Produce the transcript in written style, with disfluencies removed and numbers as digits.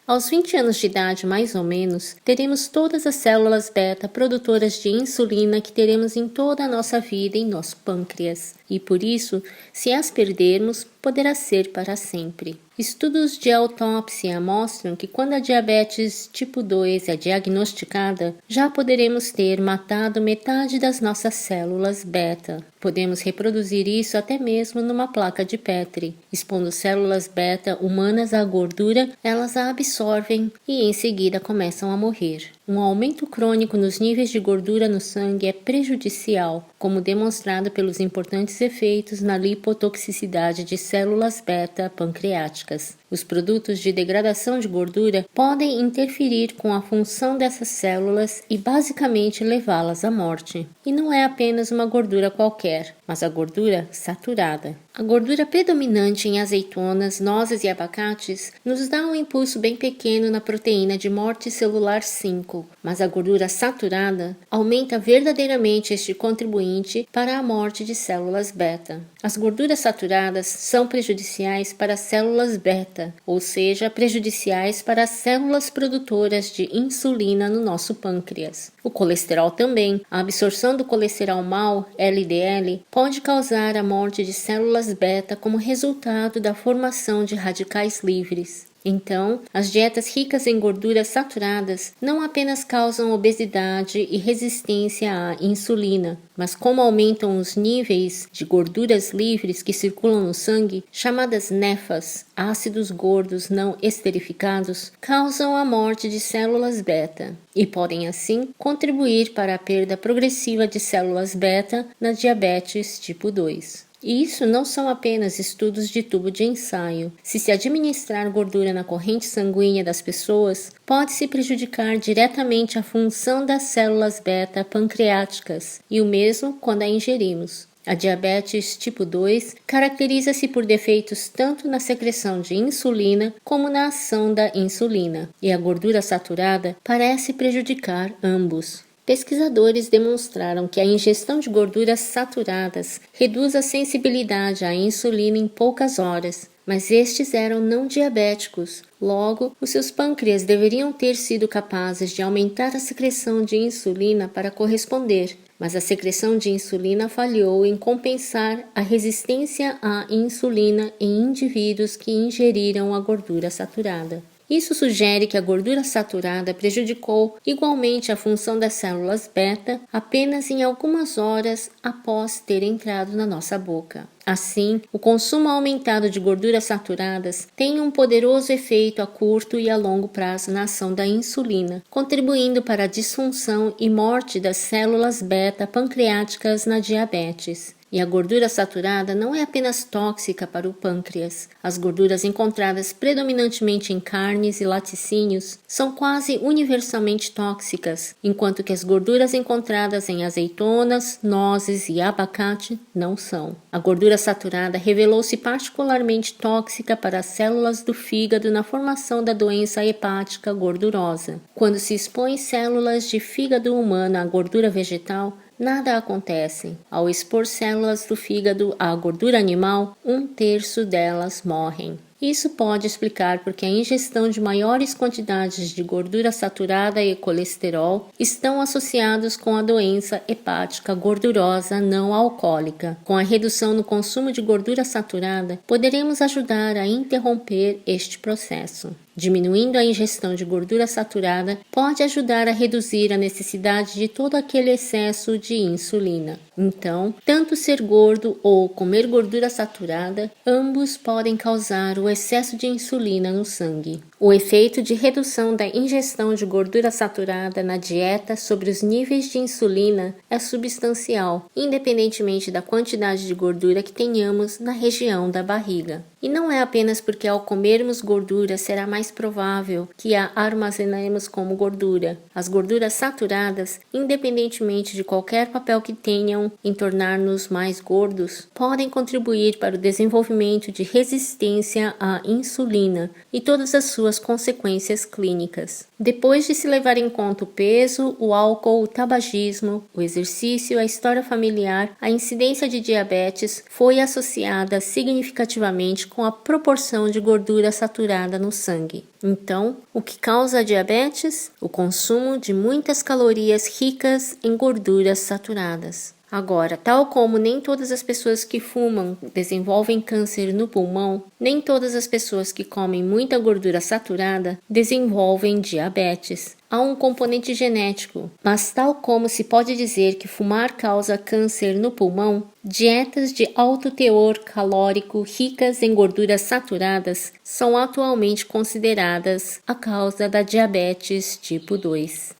Aos 20 anos de idade, mais ou menos, teremos todas as células beta produtoras de insulina que teremos em toda a nossa vida em nosso pâncreas. E por isso, se as perdermos, poderá ser para sempre. Estudos de autópsia mostram que quando a diabetes tipo 2 é diagnosticada, já poderemos ter matado metade das nossas células beta. Podemos reproduzir isso até mesmo numa placa de Petri. Expondo células beta humanas à gordura, elas a absorvem e em seguida começam a morrer. Um aumento crônico nos níveis de gordura no sangue é prejudicial, como demonstrado pelos importantes efeitos na lipotoxicidade de células beta pancreáticas. Os produtos de degradação de gordura podem interferir com a função dessas células e basicamente levá-las à morte. E não é apenas uma gordura qualquer, mas a gordura saturada. A gordura predominante em azeitonas, nozes e abacates nos dá um impulso bem pequeno na proteína de morte celular 5, mas a gordura saturada aumenta verdadeiramente este contribuinte para a morte de células beta. As gorduras saturadas são prejudiciais para as células beta, ou seja, prejudiciais para as células produtoras de insulina no nosso pâncreas. O colesterol também. A absorção do colesterol mau, LDL, pode causar a morte de células beta como resultado da formação de radicais livres. Então, as dietas ricas em gorduras saturadas não apenas causam obesidade e resistência à insulina, mas como aumentam os níveis de gorduras livres que circulam no sangue, chamadas nefas, ácidos gordos não esterificados, causam a morte de células beta e podem assim contribuir para a perda progressiva de células beta na diabetes tipo 2. E isso não são apenas estudos de tubo de ensaio. Se se administrar gordura na corrente sanguínea das pessoas, pode-se prejudicar diretamente a função das células beta pancreáticas, e o mesmo quando a ingerimos. A diabetes tipo 2 caracteriza-se por defeitos tanto na secreção de insulina como na ação da insulina, e a gordura saturada parece prejudicar ambos. Pesquisadores demonstraram que a ingestão de gorduras saturadas reduz a sensibilidade à insulina em poucas horas, mas estes eram não diabéticos. Logo, os seus pâncreas deveriam ter sido capazes de aumentar a secreção de insulina para corresponder, mas a secreção de insulina falhou em compensar a resistência à insulina em indivíduos que ingeriram a gordura saturada. Isso sugere que a gordura saturada prejudicou igualmente a função das células beta apenas em algumas horas após ter entrado na nossa boca. Assim, o consumo aumentado de gorduras saturadas tem um poderoso efeito a curto e a longo prazo na ação da insulina, contribuindo para a disfunção e morte das células beta pancreáticas na diabetes. E a gordura saturada não é apenas tóxica para o pâncreas. As gorduras encontradas predominantemente em carnes e laticínios são quase universalmente tóxicas, enquanto que as gorduras encontradas em azeitonas, nozes e abacate não são. A gordura saturada revelou-se particularmente tóxica para as células do fígado na formação da doença hepática gordurosa. Quando se expõe células de fígado humano à gordura vegetal, nada acontece. Ao expor células do fígado à gordura animal, 1/3 delas morrem. Isso pode explicar porque a ingestão de maiores quantidades de gordura saturada e colesterol estão associados com a doença hepática gordurosa não alcoólica. Com a redução no consumo de gordura saturada, poderemos ajudar a interromper este processo. Diminuindo a ingestão de gordura saturada pode ajudar a reduzir a necessidade de todo aquele excesso de insulina. Então, tanto ser gordo ou comer gordura saturada, ambos podem causar o excesso de insulina no sangue. O efeito de redução da ingestão de gordura saturada na dieta sobre os níveis de insulina é substancial, independentemente da quantidade de gordura que tenhamos na região da barriga. E não é apenas porque ao comermos gordura será mais provável que a armazenemos como gordura. As gorduras saturadas, independentemente de qualquer papel que tenham em tornar-nos mais gordos, podem contribuir para o desenvolvimento de resistência à insulina e todas as suas suas consequências clínicas. Depois de se levar em conta o peso, o álcool, o tabagismo, o exercício, a história familiar, a incidência de diabetes foi associada significativamente com a proporção de gordura saturada no sangue. Então, o que causa a diabetes? O consumo de muitas calorias ricas em gorduras saturadas. Agora, tal como nem todas as pessoas que fumam desenvolvem câncer no pulmão, nem todas as pessoas que comem muita gordura saturada desenvolvem diabetes. Há um componente genético, mas tal como se pode dizer que fumar causa câncer no pulmão, dietas de alto teor calórico ricas em gorduras saturadas são atualmente consideradas a causa da diabetes tipo 2.